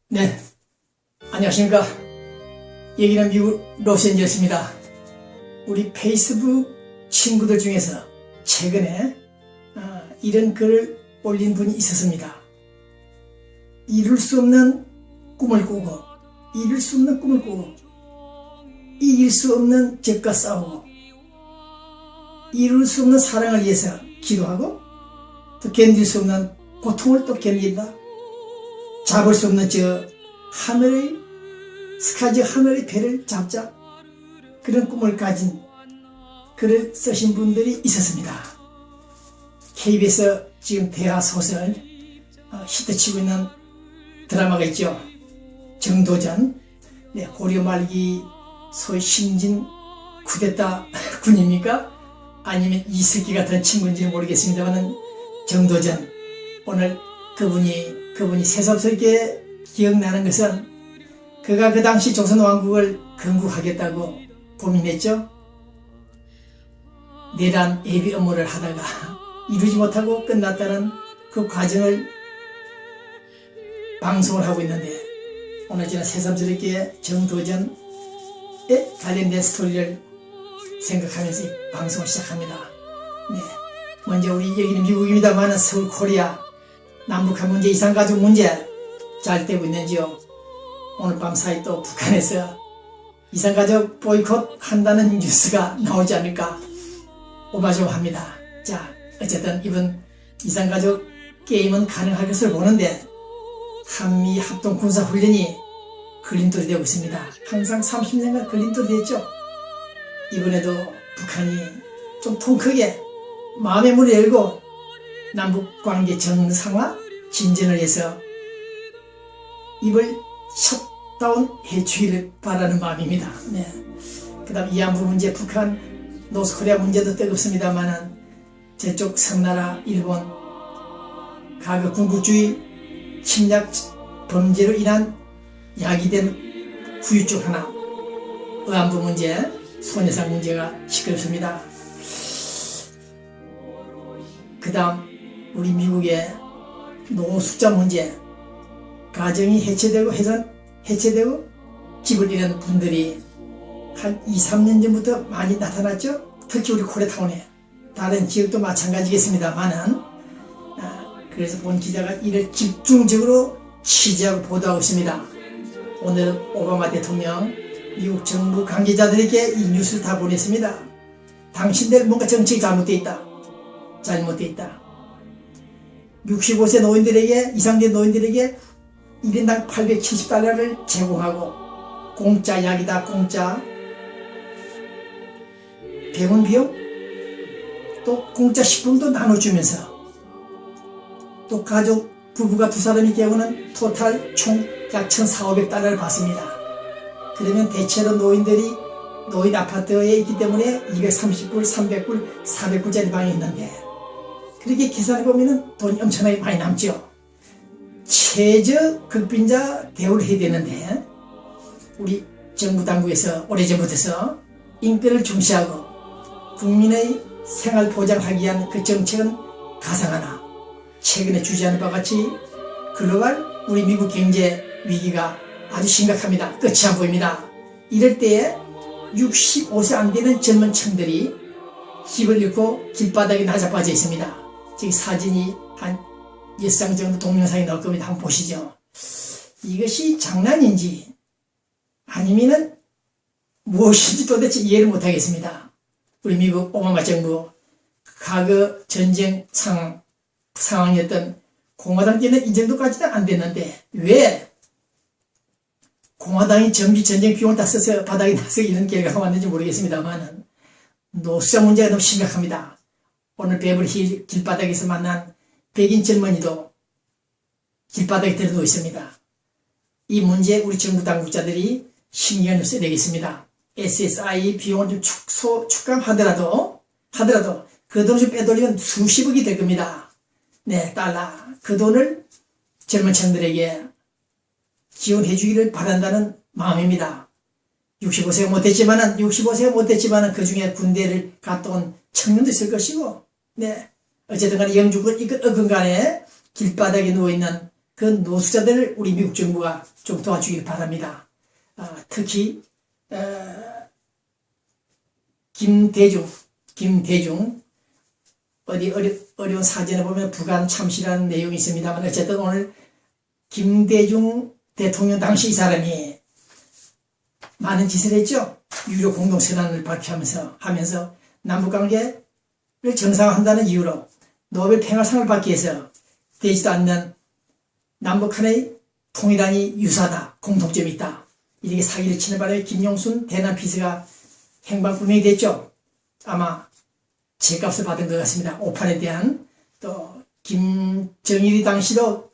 네, 안녕하십니까. 여기는 미국 로스앤젤레스입니다. 우리 페이스북 친구들 중에서 최근에 이런 글을 올린 분이 있었습니다. 이룰 수 없는 꿈을 꾸고, 이룰 수 없는 꿈을 꾸고, 이길 수 없는 적과 싸우고, 이룰 수 없는 사랑을 위해서 기도하고, 또 견딜 수 없는 고통을 또 견딘다. 잡을 수 없는 하늘의 스카지 하늘의 배를 잡자, 그런 꿈을 가진 글을 쓰신 분들이 있었습니다. KBS 지금 대하소설 히트치고 있는 드라마가 있죠. 정도전. 네, 고려 말기 소위 신진 쿠데타 군입니까? 아니면 이석기 같은 친구인지는 모르겠습니다만, 정도전. 오늘 그분이 새삼스럽게 기억나는 것은, 그가 그 당시 조선왕국을 건국하겠다고 고민했죠. 내란 예비 업무를 하다가 이루지 못하고 끝났다는 그 과정을 방송을 하고 있는데, 오늘 저는 새삼스럽게 정도전에 관련된 스토리를 생각하면서 이 방송을 시작합니다. 네, 먼저 우리 여기는 미국입니다만 서울 코리아 남북한 문제, 이산가족 문제 잘 되고 있는지요? 오늘 밤 사이 또 북한에서 이산가족 보이콧 한다는 뉴스가 나오지 않을까 오마조합니다. 자, 어쨌든 이번 이산가족 게임은 가능할 것을 보는데, 한미 합동 군사 훈련이 걸림돌이 되고 있습니다. 항상 30년간 걸림돌이 됐죠. 이번에도 북한이 좀 통 크게 마음의 문을 열고 남북관계 정상화 진전을 해서 입을 셧다운 해주기를 바라는 마음입니다. 네. 그 다음 위안부 문제, 북한, 노스코리아 문제도 뜨겁습니다만은, 저쪽 섬나라 일본 과거 군국주의 침략 범죄로 인한 야기된 후유 중 하나, 의안부 문제, 소녀상 문제가 시끄럽습니다. 그 다음 우리 미국의 노숙자 문제, 가정이 해체되고 집을 잃은 분들이 한 2-3년 전부터 많이 나타났죠. 특히 우리 코리아타운에, 다른 지역도 마찬가지겠습니다만은, 그래서 본 기자가 이를 집중적으로 취재하고 보도하고 있습니다. 오늘 오바마 대통령 미국 정부 관계자들에게 이 뉴스를 다 보냈습니다. 당신들 뭔가 정책이 잘못되어 있다. 65세 노인들에게, 이상된 노인들에게 1인당 $870를 제공하고, 공짜 약이다, 공짜 병원 비용, 또 공짜 식품도 나눠주면서, 또 가족 부부가 2사람이 경우는 토탈 총 약 $1,400-500를 받습니다. 그러면 대체로 노인들이 노인 아파트에 있기 때문에 230불, 300불, 400불짜리 방이 있는데, 그렇게 계산해보면 돈이 엄청나게 많이 남죠. 최저 극빈자 대우를 해야 되는데, 우리 정부 당국에서 오래전부터 인권을 중시하고 국민의 생활 보장하기 위한 그 정책은 가상하나, 최근에 주재하는 바와 같이 글로벌 우리 미국 경제 위기가 아주 심각합니다. 끝이 안 보입니다. 이럴 때에 65세 안 되는 젊은 층들이 집을 잃고 길바닥에 나자빠져 있습니다. 지금 사진이 한 6장 정도 동영상이 나올 겁니다. 한번 보시죠. 이것이 장난인지 아니면은 무엇인지 도대체 이해를 못하겠습니다. 우리 미국 오바마 정부 과거 전쟁 상황이었던 공화당 때는 이 정도까지는 안 됐는데, 왜 공화당이 전비 전쟁 비용을 다 써서 바닥에 나서 이런 결과가 왔는지 모르겠습니다만, 노숙자 문제가 너무 심각합니다. 오늘 베버리힐 길바닥에서 만난 백인 젊은이도 길바닥에 들어누워 있습니다. 이 문제에 우리 정부 당국자들이 신경을 써야 되겠습니다. SSI 비용을 좀 축감하더라도 그 돈을 좀 빼돌리면 수십억이 될 겁니다. 네, 달러. 그 돈을 젊은 층들에게 지원해 주기를 바란다는 마음입니다. 65세가 못됐지만은 그 중에 군대를 갔다 온 청년도 있을 것이고, 네. 어쨌든 간에 영주군 이건 어근간에 길바닥에 누워있는 그 노숙자들을 우리 미국 정부가 좀 도와주길 바랍니다. 특히 김대중 어디 어려운 사전에 보면 부관 참시라는 내용이 있습니다만 어쨌든 오늘 김대중 대통령 당시 이 사람이 많은 짓을 했죠. 유로 공동선언을 발표하면서 남북관계를 정상화한다는 이유로 노벨 평화상을 받기 위해서 되지도 않는 남북한의 통일안이 유사하다, 공통점이 있다. 이렇게 사기를 치는 바람에 김용순 대남 비서가 행방불명이 됐죠. 아마 제값을 받은 것 같습니다. 오판에 대한. 또 김정일이 당시도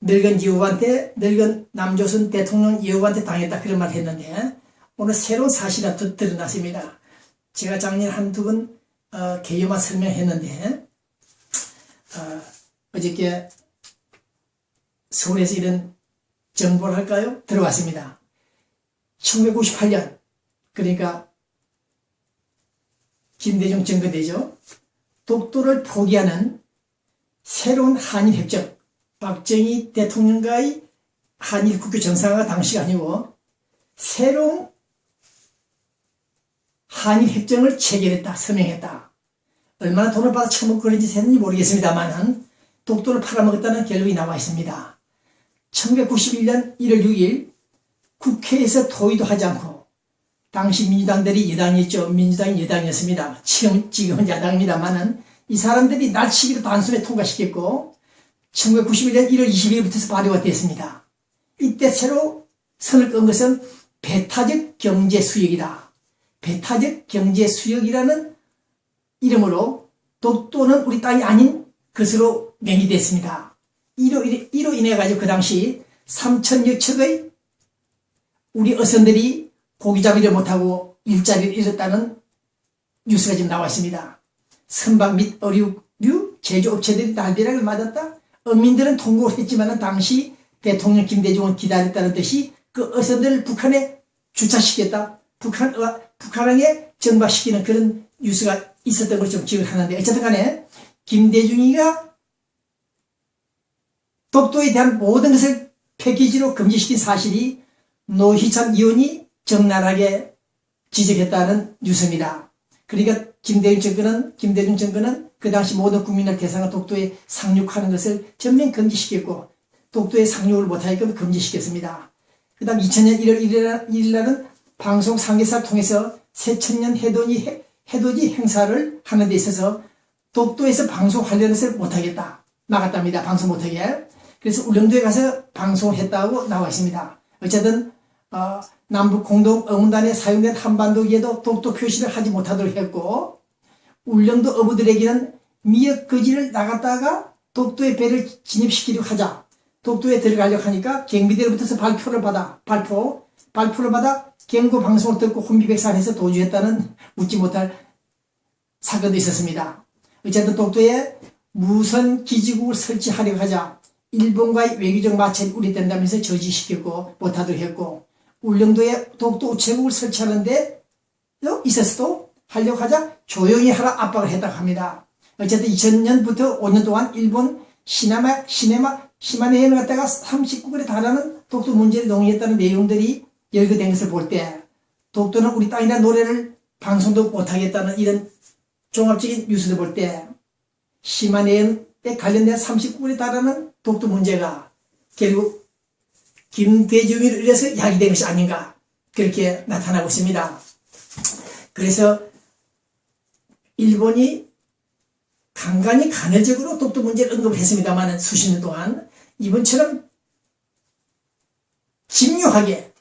늙은 남조선 대통령 여우한테 당했다 그런 말 했는데 오늘 새로운 사실이 드러났습니다. 제가 작년 한두 번 개요만 설명했는데 어저께 서울에서 이런 정보를 할까요? 들어왔습니다. 1998년 그러니까 김대중 정권 때죠. 독도를 포기하는 새로운 한일협정, 박정희 대통령과의 한일 국교 정상화가 당시가 아니고 새로운 한일협정을 체결했다, 서명했다. 얼마나 돈을 받아 처먹고 그런 짓을 했는지 모르겠습니다만 독도를 팔아먹었다는 결론이 나와 있습니다. 1991년 1월 6일 국회에서 토의도 하지 않고 당시 민주당들이 여당이었죠. 민주당이 여당이었습니다. 지금은 야당입니다만은 이 사람들이 날치기로 단숨에 통과시켰고 1991년 1월 20일부터 발효가 됐습니다. 이때 새로 선을 끈 것은 배타적 경제수역이다. 배타적 경제수역이라는 이름으로 독도는 우리 땅이 아닌 것으로 명기됐습니다. 이로 인해 가지고 그 당시 3천여 척의 우리 어선들이 고기잡이를 못하고 일자리를 잃었다는 뉴스가 지금 나와 있습니다. 선박 및 어류류 제조업체들이 날벼락을 맞았다. 어민들은 통곡을 했지만 당시 대통령 김대중은 기다렸다는 듯이 그 어선들을 북한에 주차시켰다. 북한항에 정박시키는 그런 뉴스가 있었던 걸 좀 기억을 하는데 어쨌든 간에 김대중이가 독도에 대한 모든 것을 패키지로 금지시킨 사실이 노희찬 의원이 적나라하게 지적했다는 뉴스입니다. 그러니까 김대중 정권은 그 당시 모든 국민을 대상으로 독도에 상륙하는 것을 전면 금지시켰고 독도에 상륙을 못하게끔 금지시켰습니다. 그 다음 2000년 1월 1일 날은 방송 상계사를 통해서 새천년 해돋이 행사를 하는 데 있어서 독도에서 방송하려는 것을 못하겠다. 막았답니다. 방송 못하게. 그래서 울릉도에 가서 방송을 했다고 나와 있습니다. 어쨌든 남북 공동 응원단에 사용된 한반도기에도 독도 표시를 하지 못하도록 했고 울릉도 어부들에게는 미역거지를 나갔다가 독도에 배를 진입시키려고 하자 독도에 들어가려고 하니까 경비대로부터 발표를 받아 경고 방송을 듣고 혼비백산해서 도주했다는 묻지 못할 사건도 있었습니다. 어쨌든 독도에 무선 기지국을 설치하려고 하자 일본과의 외교적 마찰이 우려된다면서 저지시켰고 못하도록 했고 울릉도에 독도 우체국을 설치하는데 있었어도 하려고 하자 조용히 하라 압박을 했다고 합니다. 어쨌든 2000년부터 5년 동안 일본 시마네현을 갖다가 39글에 달하는 독도 문제를 논의했다는 내용들이 열거된 것을 볼 때 독도는 우리 땅이라는 노래를 방송도 못하겠다는 이런 종합적인 뉴스를 볼 때 시마네현에 관련된 39글에 달하는 독도 문제가 결국 김대중을 의해서 야기된 것이 아닌가 그렇게 나타나고 있습니다. 그래서 일본이 간간히 간헐적으로 독도 문제를 언급을 했습니다만 수십 년 동안 이번처럼 집요하게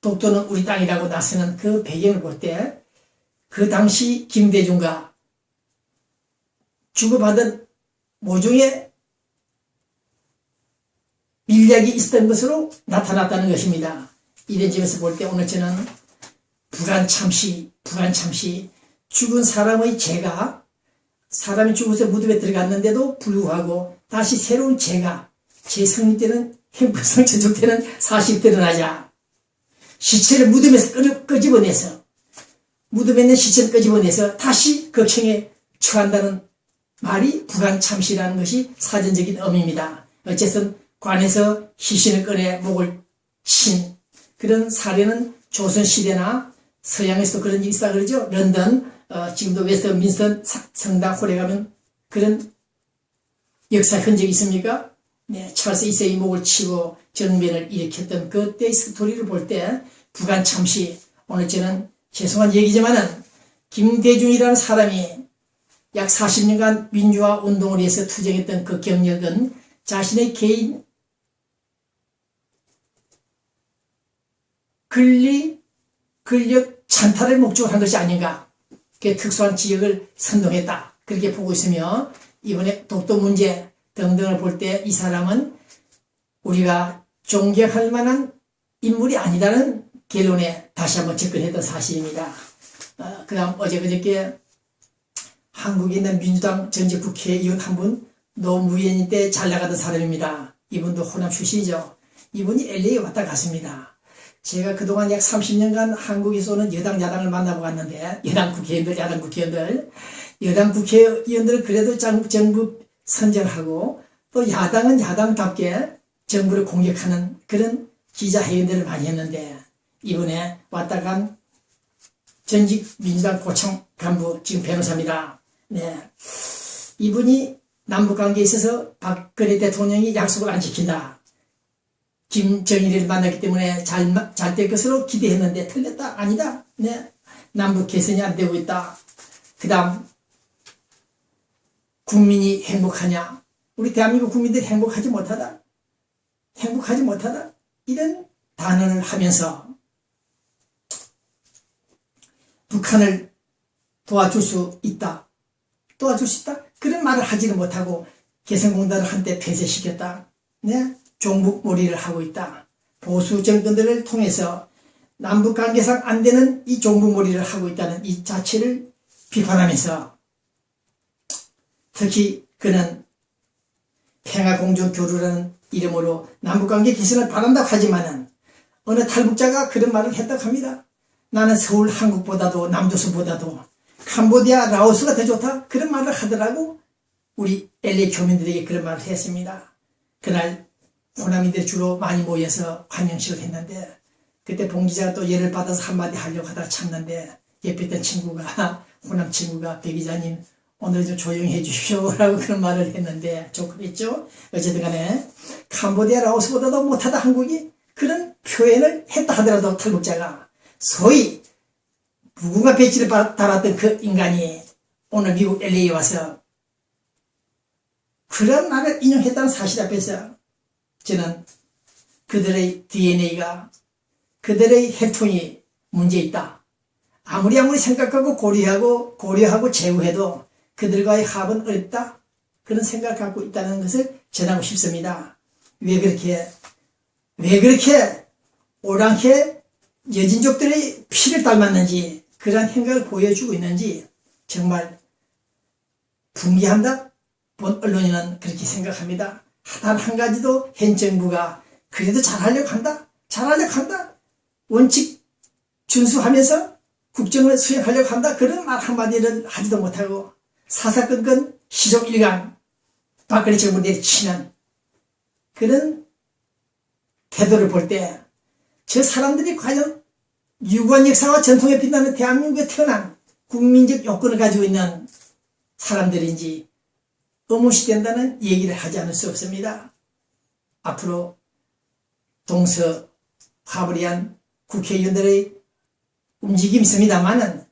독도는 우리 땅이라고 나서는 그 배경을 볼 때 그 당시 김대중과 주고받은 모종의 밀약이 있었던 것으로 나타났다는 것입니다. 이런 점에서 볼 때 오늘 저는 부관 참시 죽은 사람의 죄가 사람이 죽어서 무덤에 들어갔는데도 불구하고 다시 새로운 죄가 재성립 때는 행복성 전족되는 사실이 드러나자 시체를 무덤에서 끄집어내서 무덤에 있는 시체를 끄집어내서 다시 극형에 처한다는 말이 부관 참시라는 것이 사전적인 의미입니다. 어쨌든 관에서 희신을 꺼내 목을 친 그런 사례는 조선시대나 서양에서도 그런 일이 있다 그러죠. 런던, 지금도 웨스트민스터 성당 홀에 가면 그런 역사 흔적이 있습니까? 네, 찰스 2세의 목을 치고 정변을 일으켰던 그때의 스토리를 볼 때 부관 참시, 오늘 저는 죄송한 얘기지만은 김대중이라는 사람이 약 40년간 민주화 운동을 위해서 투쟁했던 그 경력은 자신의 개인 권력 찬탈을 목적으로 한 것이 아닌가. 그 특수한 지역을 선동했다. 그렇게 보고 있으며 이번에 독도 문제 등등을 볼 때 이 사람은 우리가 존경할 만한 인물이 아니다는 결론에 다시 한번 접근했던 사실입니다. 그 다음 어제 그저께 한국에 있는 민주당 전직 국회의원 한 분 노무현 때 잘 나가던 사람입니다. 이분도 호남 출신이죠. 이분이 LA에 왔다 갔습니다. 제가 그동안 약 30년간 한국에서 오는 여당 야당을 만나고 갔는데 여당 국회의원들 그래도 정부 선정하고 또 야당은 야당답게 정부를 공격하는 그런 기자회견들을 많이 했는데 이번에 왔다 간 전직 민주당 고청 간부 지금 변호사입니다. 네, 이분이 남북관계에 있어서 박근혜 대통령이 약속을 안 지킨다. 김정일을 만났기 때문에 잘 될 것으로 기대했는데 틀렸다. 아니다. 네, 남북 개선이 안 되고 있다. 그 다음 국민이 행복하냐. 우리 대한민국 국민들이 행복하지 못하다. 이런 단언을 하면서 북한을 도와줄 수 있다. 그런 말을 하지는 못하고 개성공단을 한때 폐쇄시켰다. 네? 종북몰이를 하고 있다. 보수 정권들을 통해서 남북관계상 안 되는 이 종북몰이를 하고 있다는 이 자체를 비판하면서 특히 그는 평화공존교류라는 이름으로 남북관계 개선을 바란다고 하지만은 어느 탈북자가 그런 말을 했다고 합니다. 나는 서울 한국보다도 남조선보다도 캄보디아 라오스가 더 좋다. 그런 말을 하더라고. 우리 LA 교민들에게 그런 말을 했습니다. 그날 호남인들이 주로 많이 모여서 환영식을 했는데 그때 봉 기자가 또 예를 받아서 한마디 하려고 하다가 참는데 옆에 있던 친구가 호남 친구가 배 기자님 오늘 좀 조용히 해주십시오 라고 그런 말을 했는데 좀 그랬죠. 어쨌든 간에 캄보디아 라오스보다도 못하다 한국이 그런 표현을 했다 하더라도 탈북자가 소위 무궁화 배지를 달았던 그 인간이 오늘 미국 LA에 와서 그런 말을 인용했다는 사실 앞에서 저는 그들의 DNA가 그들의 혈통이 문제 있다. 아무리 생각하고 고려하고 제후해도 그들과의 합은 어렵다. 그런 생각을 갖고 있다는 것을 전하고 싶습니다. 왜 그렇게 오랑캐 여진족들의 피를 닮았는지 그러한 행각을 보여주고 있는지 정말 붕괴한다. 본 언론인은 그렇게 생각합니다. 단 한 가지도 현 정부가 그래도 잘하려고 한다. 원칙 준수하면서 국정을 수행하려고 한다. 그런 말 한마디를 하지도 못하고 사사건건 시종일관 박근혜 정부 내리치는 그런 태도를 볼 때 저 사람들이 과연 유구한 역사와 전통에 빛나는 대한민국에 태어난 국민적 요건을 가지고 있는 사람들인지 의문시된다는 얘기를 하지 않을 수 없습니다. 앞으로 동서화합을 위한 국회의원들의 움직임이 있습니다만은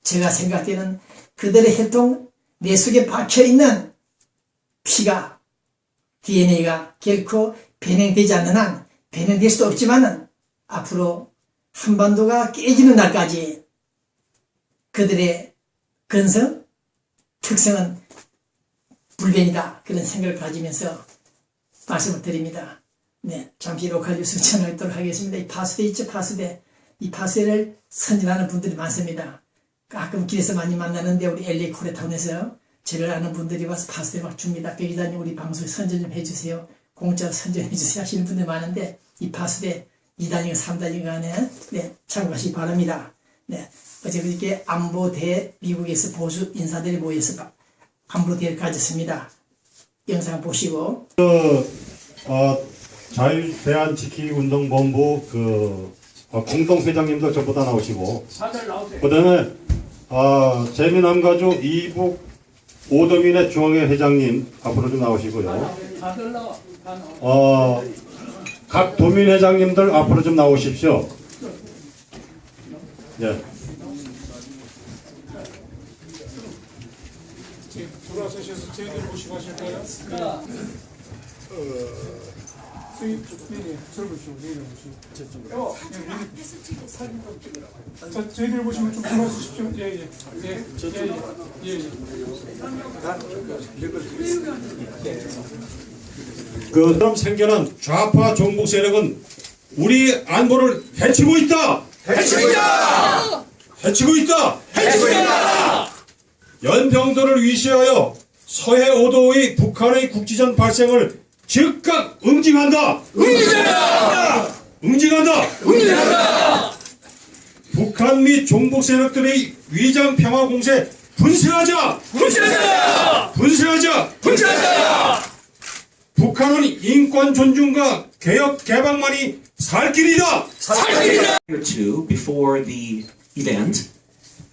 제가 생각되는 그들의 혈통 내 속에 박혀있는 피가 DNA가 결코 변형되지 않는 한 변형될 수도 없지만은 앞으로 한반도가 깨지는 날까지 그들의 근성, 특성은 불변이다. 그런 생각을 가지면서 말씀을 드립니다. 네, 잠시 로컬 뉴스 전하도록 하겠습니다. 이 파수대 있죠, 파수대. 이 파수대를 선전하는 분들이 많습니다. 가끔 길에서 많이 만나는데 우리 LA 코레타운에서 저를 아는 분들이 와서 파수대 막 줍니다. 배 기자님 우리 방송에 선전 좀 해주세요. 공짜로 선전해주세요 하시는 분들 많은데 이 파수대 2단인가 3단인가 안에 네, 참고하시기 바랍니다. 네, 어제 그렇게 안보대 미국에서 보수 인사들이 모여서 안보대를 가졌습니다. 영상 보시고 자유대한지키기운동본부 공동회장님도 전부 다 나오시고, 그 다음에 재미남가족 이북 오도민의 중앙회 회장님 앞으로 좀 나오시고요. 각 도민 회장님들 앞으로 좀 나오십시오. 예. 돌아서셔서 저희들 모시고 하실 거예요? 저희들 보시면 좀 돌아주십시오. 예. 그럼 생겨난 좌파 종북 세력은 우리 안보를 해치고 있다. 연평도를 위시하여 서해 5도의 북한의 국지전 발생을 즉각 응징한다. 북한 및 종북 세력들의 위장 평화 공세 분쇄하자. 북한은 인권 존중과 개혁 개방만이 살 길이다. Two, before the event,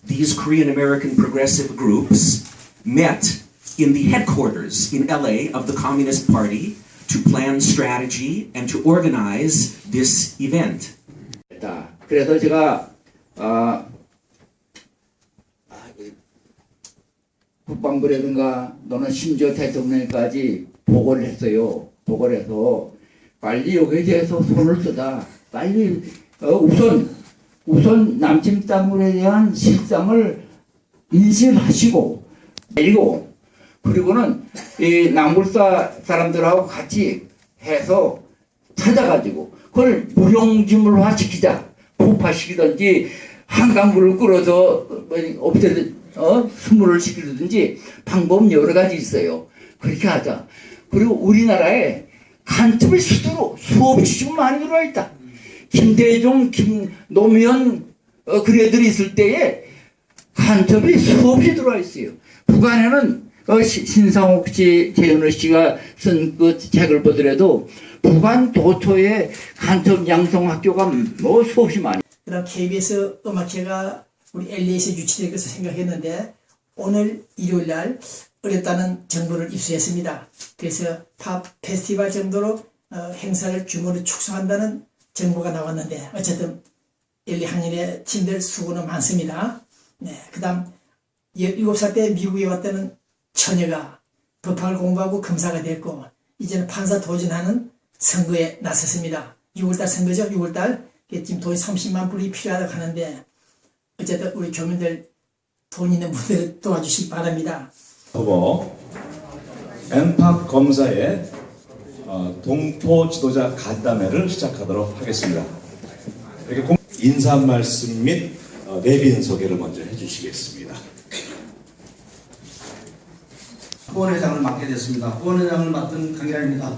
these Korean American progressive groups met in the headquarters in LA of the Communist Party to plan strategy and to organize this event. 그래서 제가 국방부라든가 또는 심지어 대통령까지 보고를 했어요. 보고를 해서 빨리 여기에 대해서 손을 쓰다. 빨리 우선 남침 땅굴에 대한 실상을 인식하시고 그리고는 이 남불사 사람들하고 같이 해서 찾아가지고 그걸 무용지물화 시키자. 폭파시키든지 한강물을 끌어서 수물을 시키든지 방법은 여러 가지 있어요. 그렇게 하자. 그리고 우리나라에 간첩이 수없이 지금 많이 들어와 있다. 김대중, 노무현 그래들이 있을 때에 간첩이 수없이 들어와 있어요. 북한에는 신상옥 씨, 재현우 씨가 쓴 그 책을 보더라도 북한 도처에 간첩 양성학교가 수없이 많이. 그다음 KBS 음악회가 우리 LA에서 유치될 것을 생각했는데 오늘 일요일날 어렵다는 정보를 입수했습니다. 그래서 팝 페스티벌 정도로 행사를 규모를 축소한다는 정보가 나왔는데 어쨌든 LA 학년의 팀들 수고는 많습니다. 네, 그다음 17살 때 미국에 왔다는 처녀가 법학을 공부하고 검사가 됐고 이제는 판사 도전하는 선거에 나섰습니다. 6월달 선거죠. 6월달 지금 돈이 30만 불이 필요하다고 하는데 어쨌든 우리 교민들 돈 있는 분들 도와주시기 바랍니다. 후보 엠팍 검사의 동포 지도자 간담회를 시작하도록 하겠습니다. 이렇게 인사 말씀 및 내빈 소개를 먼저 해주시겠습니다. 후원회장을 맡게 됐습니다. 후원회장을 맡은 강일환입니다.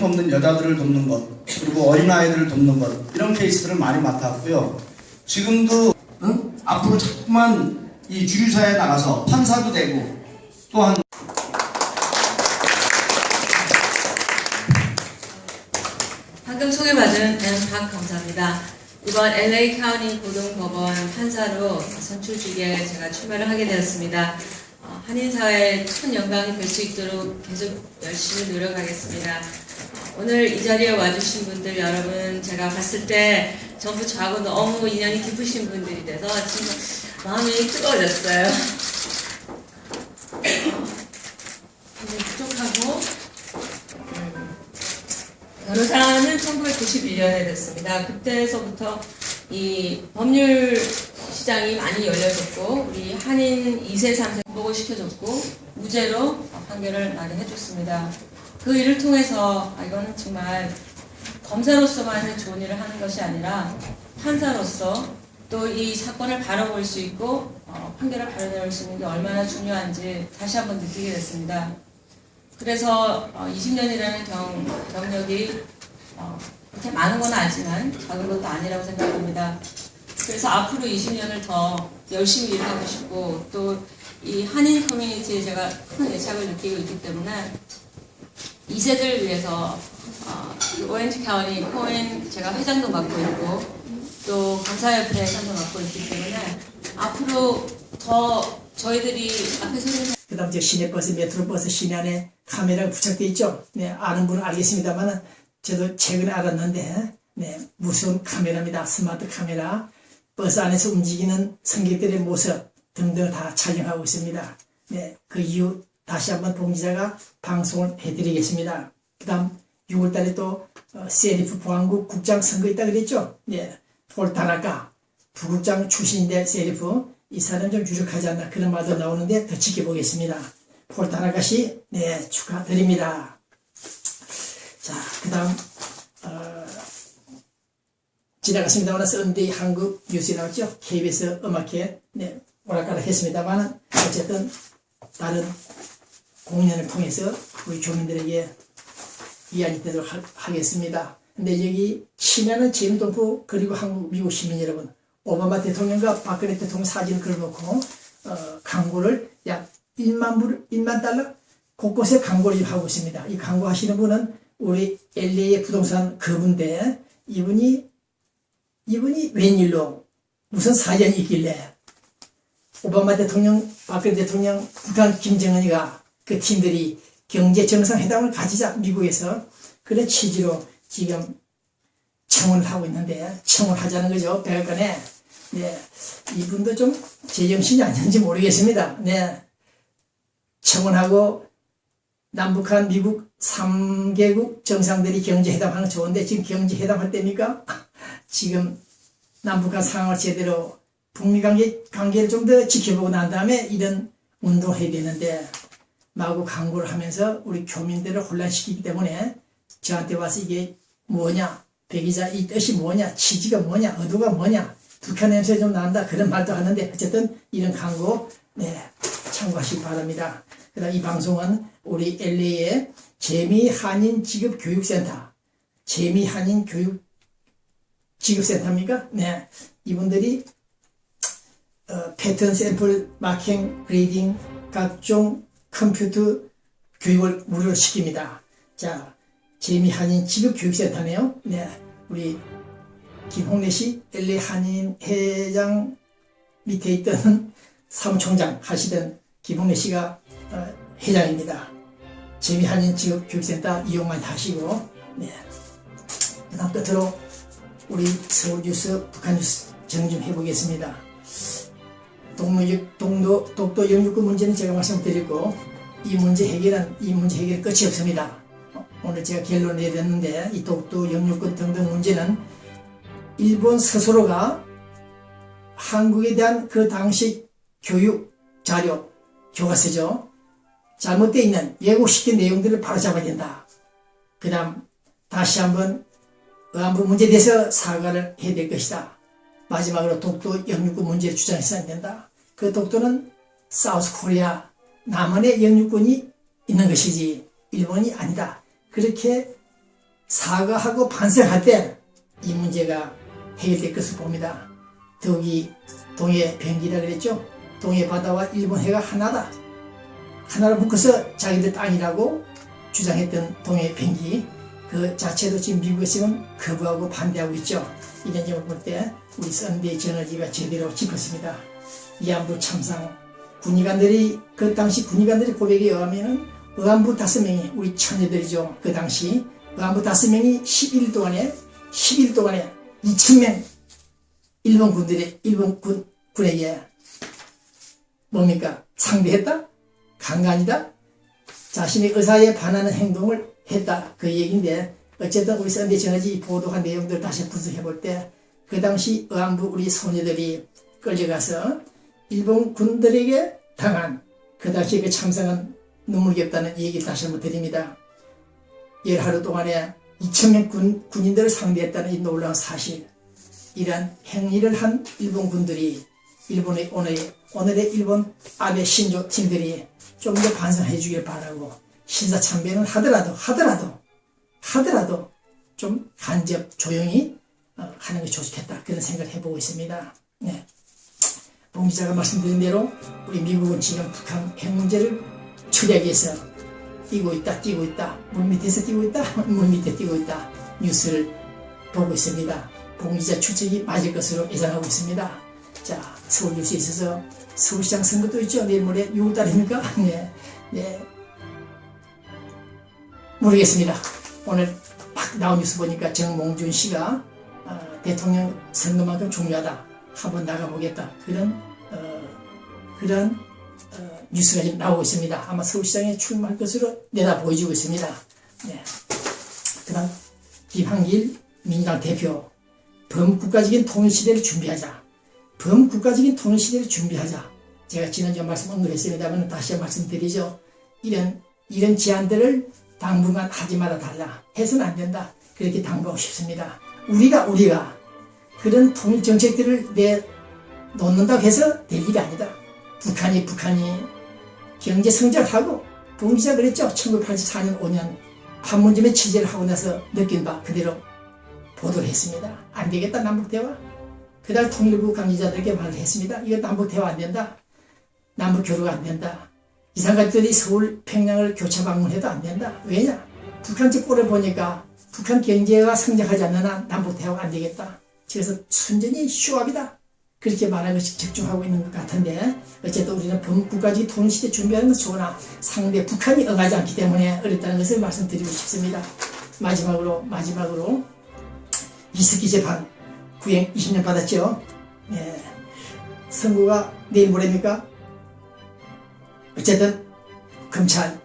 없는 여자들을 돕는 것, 그리고 어린아이들을 돕는 것, 이런 케이스들을 많이 맡았고요. 지금도 앞으로 자꾸만 이 주류사에 나가서 판사도 되고 또한 방금 소개받은 박 검사입니다. 이번 LA 카운티 고등법원 판사로 선출직에 제가 출마를 하게 되었습니다. 한인사회의 큰 영광이 될 수 있도록 계속 열심히 노력하겠습니다. 오늘 이 자리에 와주신 분들 여러분 제가 봤을 때 전부 저하고 너무 인연이 깊으신 분들이 돼서 지금 마음이 뜨거워졌어요. 굉장히 부족하고 변호사는 1991년에 됐습니다. 그때서부터 이 법률 시장이 많이 열려졌고 우리 한인 2세, 3세 보고시켜줬고 무죄로 판결을 많이 해줬습니다. 그 일을 통해서 이거는 정말 검사로서만 좋은 일을 하는 것이 아니라 판사로서 또 이 사건을 바라볼 수 있고 판결을 바로내올 수 있는 게 얼마나 중요한지 다시 한번 느끼게 됐습니다. 그래서 20년이라는 경력이 그렇게 많은 건 아니지만 작은 것도 아니라고 생각합니다. 그래서 앞으로 20년을 더 열심히 일하고 싶고 또 이 한인 커뮤니티에 제가 큰 애착을 느끼고 있기 때문에 2세들을 위해서 오렌지 카운티 코엔 제가 회장도 맡고 있고 또 감사협회 회장도 맡고 있기 때문에 앞으로 더 저희들이 앞에서 그 다음 저 시내버스, 메트로버스 시내 안에 카메라가 부착되어 있죠. 네, 아는 분은 알겠습니다만 저도 최근에 알았는데 네, 무서운 카메라입니다. 스마트 카메라. 버스 안에서 움직이는 승객들의 모습 등등 다 촬영하고 있습니다. 네, 그 이후 다시 한번 봉지자가 방송을 해드리겠습니다. 그 다음 6월달에 또 세리프 보안국 국장 선거 있다 그랬죠. 네, 폴 타나카 부국장 출신인데 세리프 이 사람 좀 유력하지 않나 그런 말도 나오는데 더 지켜보겠습니다. 폴 타나카 씨, 네, 축하드립니다. 자, 그 다음 지나갔습니다만 썬데이 한국 뉴스에 나왔죠. KBS 음악회 네, 오락가락 했습니다만 어쨌든 다른 공연을 통해서 우리 교민들에게 이야기 되도록 하겠습니다. 근데 여기 친애하는 제임동포 그리고 한국 미국 시민 여러분, 오바마 대통령과 박근혜 대통령 사진을 걸어놓고 광고를 약 1만 달러 곳곳에 광고를 하고 있습니다. 이 광고 하시는 분은 우리 LA의 부동산 그분인데 이분이 웬일로 무슨 사연이 있길래 오바마 대통령, 박근혜 대통령, 북한 김정은이가 그 팀들이 경제 정상회담을 가지자 미국에서 그런 취지로 지금 청원을 하고 있는데 청원하자는 거죠. 백악관에. 네, 이분도 좀 제정신이 아닌지 모르겠습니다. 네, 청원하고 남북한 미국 3개국 정상들이 경제회담하는 건 좋은데 지금 경제회담 할 때입니까? 지금 남북한 상황을 제대로 북미 관계를 좀 더 지켜보고 난 다음에 이런 운동을 해야 되는데 마구 광고를 하면서 우리 교민들을 혼란시키기 때문에 저한테 와서 이게 뭐냐, 백기자 이 뜻이 뭐냐, 취지가 뭐냐, 의도가 뭐냐, 북한 냄새 좀 난다 그런 말도 하는데 어쨌든 이런 광고 네, 참고하시기 바랍니다. 그 다음 이 방송은 우리 LA의 재미한인직업교육센터 재미한인교육직업센터입니까? 네, 이분들이 패턴 샘플 마킹 리딩 각종 컴퓨터 교육을 무료로 시킵니다. 자, 재미한인 직업교육센터네요. 네, 우리 김홍래 씨 LA 한인 회장 밑에 있던 사무총장 하시던 김홍래 씨가 회장입니다. 재미한인 직업교육센터 이용 많이 하시고 네. 그 다음 끝으로 우리 서울뉴스 북한뉴스 정리 좀 해보겠습니다. 독도 영유권 문제는 제가 말씀드리고 이 문제 해결 끝이 없습니다. 오늘 제가 결론을 내렸는데 이 독도 영유권 등등 문제는 일본 스스로가 한국에 대한 그 당시 교육 자료 교과서죠. 잘못되어 있는 왜곡시킨 내용들을 바로잡아야 된다. 그 다음 다시 한번 의안부 문제에 대해서 사과를 해야 될 것이다. 마지막으로 독도 영유권 문제를 주장해서는 안 된다. 그 독도는 사우스 코리아 남한의 영유권이 있는 것이지 일본이 아니다. 그렇게 사과하고 반성할 때 이 문제가 해결될 것을 봅니다. 더욱이 동해 병기라 그랬죠. 동해 바다와 일본 해가 하나다. 하나로 묶어서 자기들 땅이라고 주장했던 동해 병기 그 자체도 지금 미국에서는 거부하고 반대하고 있죠. 이런 점을 볼 때 우리 썬데이 저널지가 제대로 짚었습니다. 위안부 참상 군의관들이 그 당시 군의관들의 고백에 의하면은 의안부 5명이 우리 처녀들이죠. 그 당시 의안부 5명이 11일 동안에 2,000명 일본 군에게 뭡니까? 상대했다? 강간이다? 자신의 의사에 반하는 행동을 했다. 그 얘기인데 어쨌든 우리 썬데이 저널지 보도한 내용들을 다시 분석해 볼 때 그 당시 의안부 우리 소녀들이 끌려가서 일본 군들에게 당한 그 당시 그 참상은 눈물겹다는 얘기를 다시 한번 드립니다. 열하루 동안에 2,000명 군인들을 상대했다는 이 놀라운 사실. 이러한 행위를 한 일본 군들이 오늘의 일본 아베 신조 팀들이 좀 더 반성해 주길 바라고 신사참배는 하더라도 좀 간접 조용히 하는 게 좋겠다. 그런 생각을 해보고 있습니다. 네. 봉 기자가 말씀드린 대로 우리 미국은 지금 북한 핵 문제를 처리하기 위해서 뛰고 있다. 물 밑에서 뛰고 있다. 물 밑에 뛰고 있다. 뉴스를 보고 있습니다. 봉기자 출석이 맞을 것으로 예상하고 있습니다. 자, 서울 뉴스에 있어서 서울시장 선거도 있죠. 내일 모레 6월달입니까? 네. 모르겠습니다. 오늘 막 나온 뉴스 보니까 정몽준 씨가 대통령 선거만큼 중요하다. 한번 나가보겠다. 그런 뉴스가 지금 나오고 있습니다. 아마 서울시장에 출마할 것으로 내다 보여주고 있습니다. 네. 그다음 김한길 민주당 대표, 범국가적인 통일시대를 준비하자. 범국가적인 통일시대를 준비하자. 제가 지난주에 말씀 언급했습니다만 다시 한번 말씀드리죠. 이런 제안들을 당분간 하지 말아 달라. 해서는 안 된다. 그렇게 당부하고 싶습니다. 우리가 그런 통일 정책들을 내놓는다고 해서 될 일이 아니다. 북한이 경제 성장하고 봉기자 그랬죠. 1984년 5년 판문점에 취재를 하고 나서 느낀 바 그대로 보도를 했습니다. 안 되겠다. 남북대화. 그달 통일부 관계자들에게 말을 했습니다. 이거 남북대화 안 된다. 남북교류가 안 된다. 이산가족들이 서울 평양을 교차 방문해도 안 된다. 왜냐? 북한 쪽 꼴을 보니까 북한 경제가 성장하지 않는 한 남북대화가 안 되겠다. 그래서 순전히 쇼합이다. 그렇게 말하는 것이 적중하고 있는 것 같은데 어쨌든 우리는 범국가적인 통일시대 준비하는 것은 좋으나 상대 북한이 응하지 않기 때문에 어렵다는 것을 말씀드리고 싶습니다. 마지막으로 이석기 재판 구형 20년 받았죠. 네. 선고가 내일 모레입니까? 어쨌든 검찰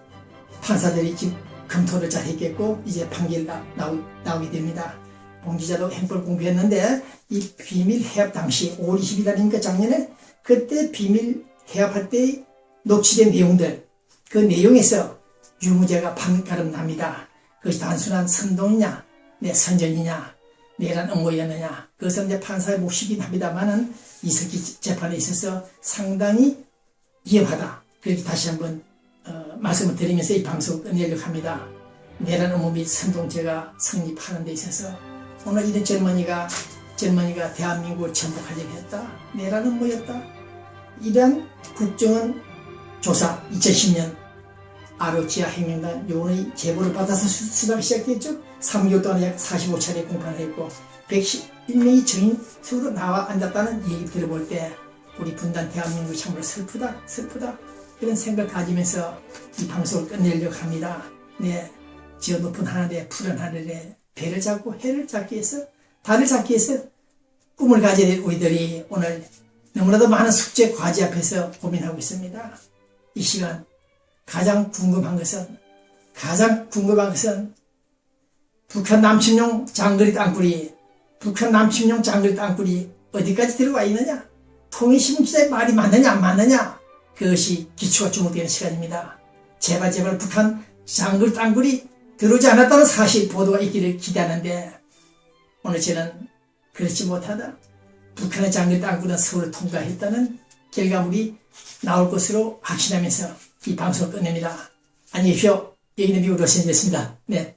판사들이 지금 검토를 잘 했겠고 이제 판결이 나오게 됩니다. 봉기자도 행법 공부했는데 이 비밀 해압 당시 5월 20일 날이니까 작년에 그때 비밀 해압할 때 녹취된 내용들 그 내용에서 유무죄가 판가름 납니다. 그것이 단순한 선동이냐 선전이냐 내란 음모였느냐 그것은 이제 판사의 몫이긴 합니다만은 이석기 재판에 있어서 상당히 위험하다. 그렇게 다시 한번 말씀을 드리면서 이 방송을 끝내려고 합니다. 내란 음모 및 선동죄가 성립하는 데 있어서 오늘 이런 젊은이가 대한민국을 전복하려고 했다. 내란 음모였다. 이러한 국정원 조사 2010년 아로치아 혁명단 요원의 제보를 받아서 수사가 시작됐죠. 3개월 동안 약 45차례 공판을 했고 111명이 증인으로 나와 앉았다는 얘기를 들어볼 때 우리 분단 대한민국이 참으로 슬프다 그런 생각을 가지면서 이 방송을 끝내려고 합니다. 네, 저 높은 하늘에 푸른 하늘에 배를 잡고 해를 잡기 위해서 달을 잡기 위해서 꿈을 가져야 될 우리들이 오늘 너무나도 많은 숙제 과제 앞에서 고민하고 있습니다. 이 시간 가장 궁금한 것은 북한 남침용 장거리 땅굴이 어디까지 들어와 있느냐? 통일신문 기자의 말이 맞느냐 안 맞느냐? 그것이 기초가 주목되는 시간입니다. 제발 북한 장거리 땅굴이 들어오지 않았다는 사실 보도가 있기를 기대하는데 오늘 저는 그렇지 못하다. 북한의 장거리 땅굴은 서울을 통과했다는 결과물이 나올 것으로 확신하면서 이 방송을 끝냅니다. 안녕히 계십시오. 여기는 미국 로스앤젤레스입니다. 네.